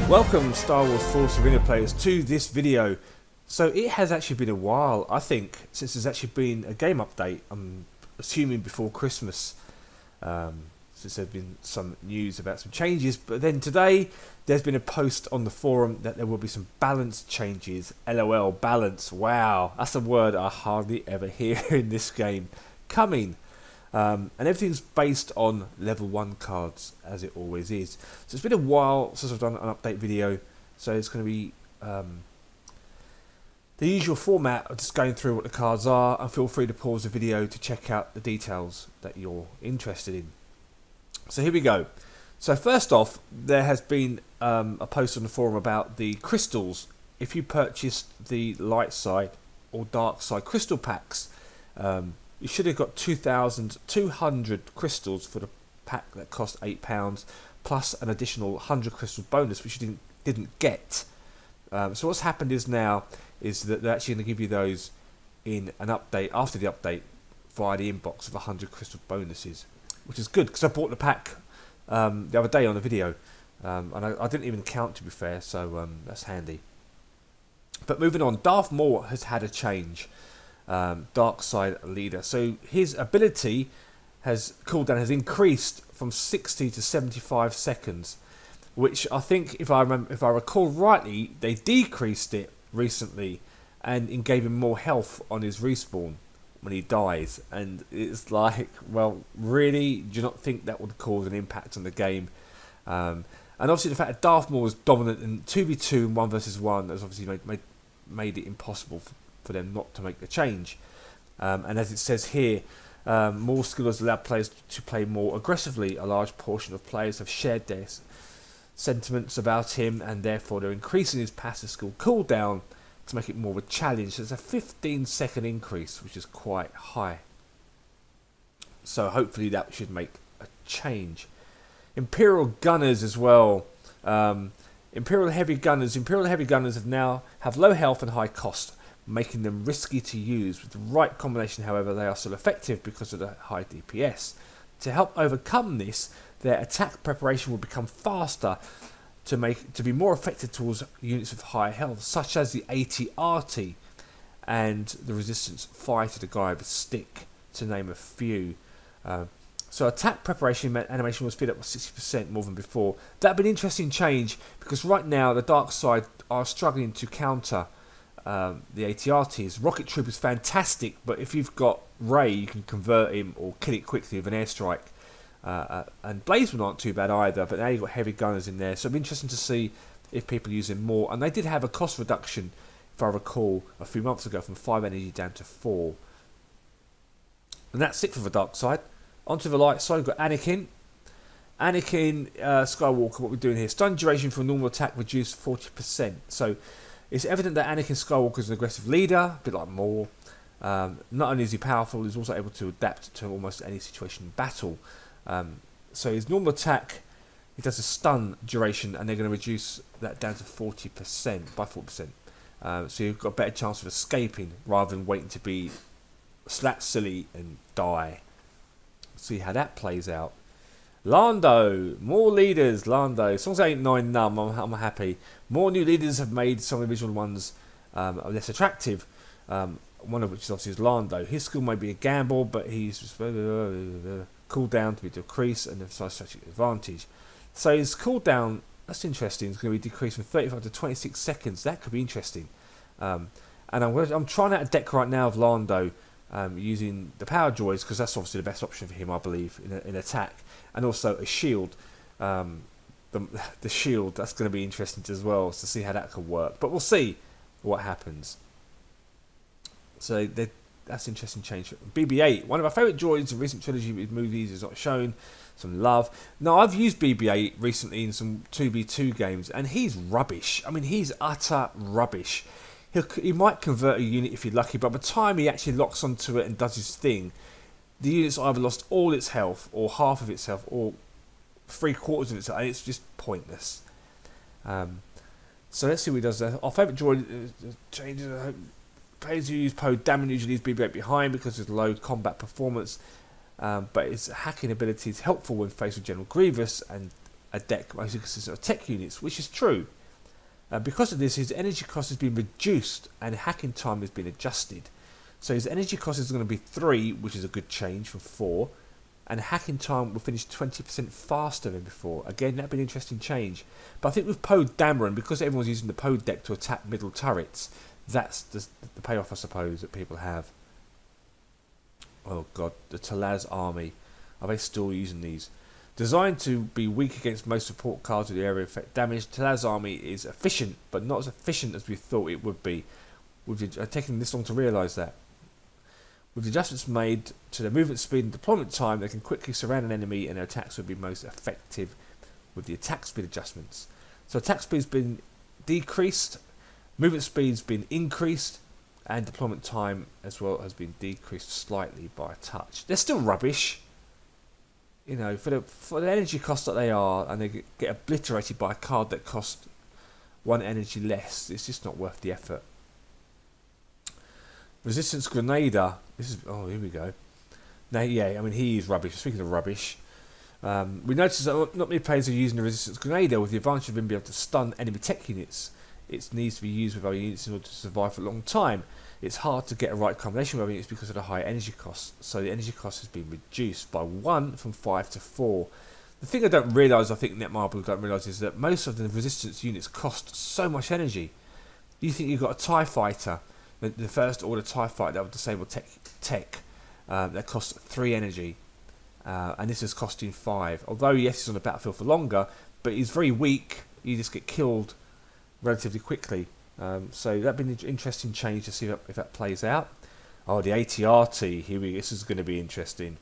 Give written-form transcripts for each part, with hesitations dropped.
Welcome Star Wars Force Arena players to this video. So it has actually been a while, I think, since there's actually been a game update. I'm assuming before Christmas, since there's been some news about some changes. But then today there's been a post on the forum that there will be some balance changes. LOL, balance, wow, that's a word I hardly ever hear in this game. Coming. And everything's based on level 1 cards, as it always is. So it's been a while since I've done an update video, so it's going to be the usual format of just going through what the cards are, and feel free to pause the video to check out the details that you're interested in. So here we go. So first off, there has been a post on the forum about the crystals. If you purchased the light side or dark side crystal packs, you should have got 2,200 crystals for the pack that cost £8, plus an additional 100 crystal bonus, which you didn't get. So what's happened is now is that they're actually going to give you those in an update after the update via the inbox of 100 crystal bonuses, which is good because I bought the pack the other day on the video, and I didn't even count, to be fair, so that's handy. But moving on, Darth Maul has had a change. Dark side leader, so his ability cooldown has increased from 60 to 75 seconds, which I think, if I recall rightly, they decreased it recently and gave him more health on his respawn when he dies. And it's like, well, really, do you not think that would cause an impact on the game? And obviously the fact that Darth Maul is dominant in 2v2 and 1 versus 1 has obviously made it impossible for them not to make the change. And as it says here, more skills allow players to play more aggressively. A large portion of players have shared their sentiments about him, and therefore they're increasing his passive skill cooldown to make it more of a challenge. So it's a 15-second increase, which is quite high. So hopefully that should make a change. Imperial Gunners as well. Imperial Heavy Gunners have low health and high cost, making them risky to use. With the right combination, however, they are still effective because of the high DPS. To help overcome this, their attack preparation will become faster to be more effective towards units of higher health, such as the AT-RT and the resistance fire to the guy with stick, to name a few. So attack preparation animation will speed up by 60% more than before. That'd be an interesting change, because right now the dark side are struggling to counter the AT-RTs. Rocket Troop is fantastic, but if you've got Ray, you can convert him or kill it quickly with an airstrike. And Blazemen aren't too bad either, but now you've got Heavy Gunners in there, so it'll be interesting to see if people use him more. And they did have a cost reduction, if I recall, a few months ago, from 5 energy down to 4. And that's it for the dark side. Onto the light side, we've got Anakin Skywalker. What we're doing here, stun duration for normal attack reduced 40%. So it's evident that Anakin Skywalker is an aggressive leader, a bit like Maul. Not only is he powerful, he's also able to adapt to almost any situation in battle. So his normal attack, he does a stun duration, and they're going to reduce that down to 40%, by 40%. So you've got a better chance of escaping rather than waiting to be slap silly and die. See how that plays out. Lando, more leaders. Lando, as long as I ain't 9 numb, I'm happy. More new leaders have made some of the original ones less attractive. One of which is obviously Lando. His skill may be a gamble, but he's cooldown to be decreased and emphasize strategic advantage. So his cooldown, that's interesting. It's going to be decreased from 35 to 26 seconds. That could be interesting. And I'm trying out a deck right now of Lando, using the power droids, because that's obviously the best option for him, I believe, in attack, and also a shield. The shield, that's going to be interesting as well, to see how that could work. But we'll see what happens. So that's an interesting change. BB-8, one of my favourite droids in recent trilogy movies, is not shown some love. Now, I've used BB-8 recently in some 2v2 games, and he's rubbish. I mean, he's utter rubbish. He might convert a unit if you're lucky, but by the time he actually locks onto it and does his thing, the unit's either lost all its health, or half of its health, or 3/4 of its health, and it's just pointless. So let's see what he does there. Our favourite droid changes. Players who use Poe damage usually leaves BB-8 behind because of his low combat performance, but his hacking ability is helpful when faced with General Grievous and a deck mostly consistent of tech units, which is true. Because of this, his energy cost has been reduced and hacking time has been adjusted. So his energy cost is going to be 3, which is a good change from 4. And hacking time will finish 20% faster than before. Again, that'd be an interesting change. But I think with Poe Dameron, because everyone's using the Poe deck to attack middle turrets, that's the payoff, I suppose, that people have. Oh god, the Talaz army. Are they still using these? Designed to be weak against most support cards with the area effect damage, Talaz army is efficient, but not as efficient as we thought it would be. We've taken this long to realise that. With the adjustments made to the movement speed and deployment time, they can quickly surround an enemy and their attacks will be most effective with the attack speed adjustments. So attack speed's been decreased, movement speed's been increased, and deployment time as well has been decreased slightly by a touch. They're still rubbish, you know, for the energy cost that they are, and they get obliterated by a card that costs 1 energy less. It's just not worth the effort. Resistance Grenader. This is, oh, here we go. Now, yeah, I mean, he is rubbish. Speaking of rubbish, we noticed that not many players are using the Resistance Grenader with the advantage of him being able to stun enemy tech units. It needs to be used with other units in order to survive for a long time. It's hard to get a right combination with other units because of the high energy cost. So the energy cost has been reduced by 1 from 5 to 4. The thing I don't realise, I think Netmarble don't realise, is that most of the resistance units cost so much energy. You think you've got a TIE fighter, the first order TIE fighter that will disable tech that costs 3 energy, and this is costing 5. Although yes, he's on the battlefield for longer, but he's very weak. You just get killed relatively quickly. So that'd be an interesting change to see if that plays out. Oh, the ATRT. Here we go. This is going to be interesting.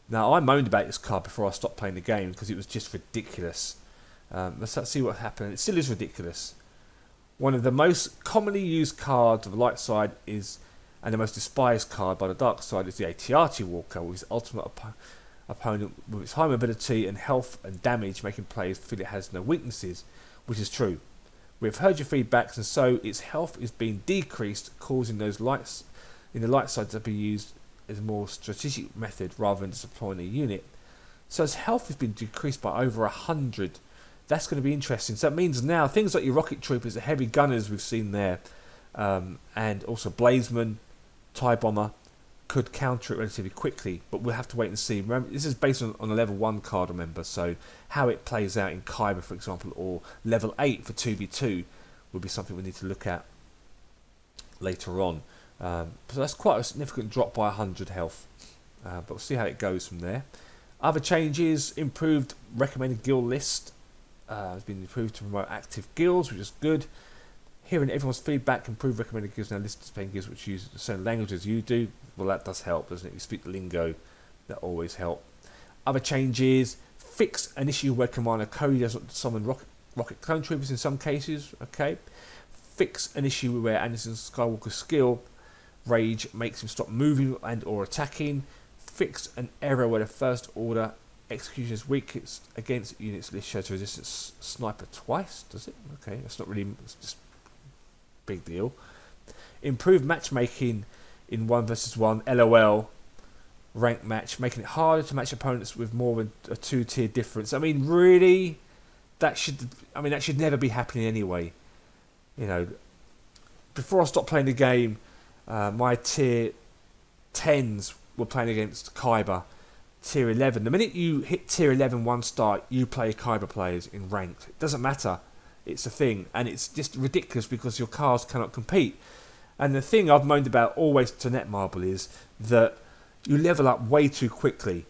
Now, I moaned about this card before I stopped playing the game because it was just ridiculous. Let's see what happened. It still is ridiculous. One of the most commonly used cards of the light side is, and the most despised card by the dark side, is the ATRT Walker, with his ultimate opponent with its high mobility and health and damage, making players feel it has no weaknesses, which is true. We've heard your feedbacks, and so its health is being decreased, causing those lights in the light side to be used as a more strategic method rather than just deploying a unit. So its health has been decreased by over 100. That's going to be interesting. So that means now things like your rocket troopers, the heavy gunners we've seen there, and also Blazeman, TIE Bomber, could counter it relatively quickly, but we'll have to wait and see. Remember, this is based on a level 1 card, remember, so how it plays out in Kyber, for example, or level 8 for 2v2 will be something we need to look at later on. So that's quite a significant drop by 100 health, but we'll see how it goes from there. Other changes: improved recommended guild list has been improved to promote active guilds, which is good. Hearing everyone's feedback, improved recommended guilds now listed displaying guilds which use the same language as you do. Well, that does help, doesn't it? You speak the lingo, that always helps. Other changes: fix an issue where Commander Cody doesn't summon rocket clone troopers in some cases. Okay. Fix an issue where Anakin Skywalker's skill rage makes him stop moving and or attacking. Fix an error where the first order execution is weakest against units list shows resistance sniper twice. Does it? Okay, that's not really, it's just big deal. Improve matchmaking in 1 versus 1 LOL rank match, making it harder to match opponents with more than a 2-tier difference. I mean, really, that should never be happening anyway. You know, before I stopped playing the game, my tier 10s were playing against Kyber tier 11. The minute you hit tier 11 one star, you play Kyber players in ranked. It doesn't matter. It's a thing, and it's just ridiculous because your cards cannot compete. And the thing I've moaned about always to Netmarble is that you level up way too quickly,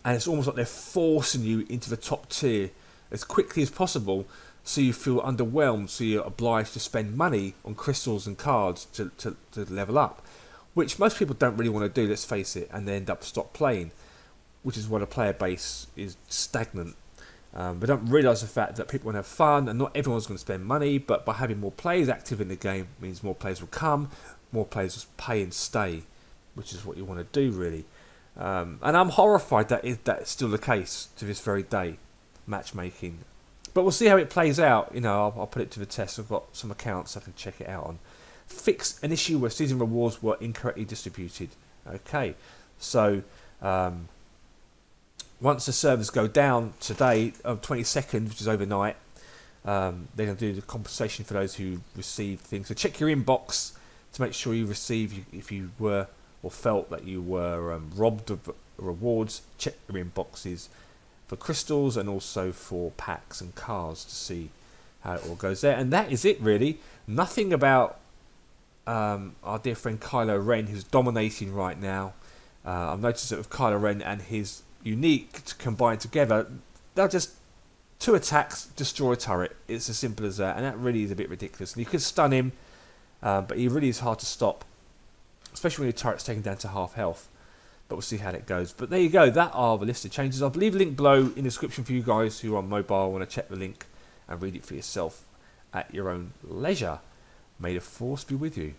and it's almost like they're forcing you into the top tier as quickly as possible, so you feel underwhelmed, so you're obliged to spend money on crystals and cards to level up, which most people don't really want to do, let's face it, and they end up stop playing, which is why the player base is stagnant. They don't realise the fact that people want to have fun, and not everyone's going to spend money, but by having more players active in the game means more players will come, more players will pay and stay, which is what you want to do, really. And I'm horrified that that's still the case to this very day, matchmaking. But we'll see how it plays out. You know, I'll put it to the test. I've got some accounts I can check it out on. Fix an issue where season rewards were incorrectly distributed. Okay, so once the servers go down today, 22nd, which is overnight, They're going to do the compensation for those who received things. So check your inbox to make sure you receive, if you were or felt that you were robbed of rewards. Check your inboxes for crystals and also for packs and cars to see how it all goes there. And that is it, really. Nothing about our dear friend Kylo Ren, who's dominating right now. I've noticed that with Kylo Ren and his unique combined together, they'll just 2 attacks, destroy a turret. It's as simple as that, and that really is a bit ridiculous. And you could stun him, but he really is hard to stop, especially when your turret's taken down to half health. But we'll see how it goes. But there you go, that are the list of changes. I'll leave a link below in the description for you guys who are on mobile. Want to check the link and read it for yourself at your own leisure. May the Force be with you.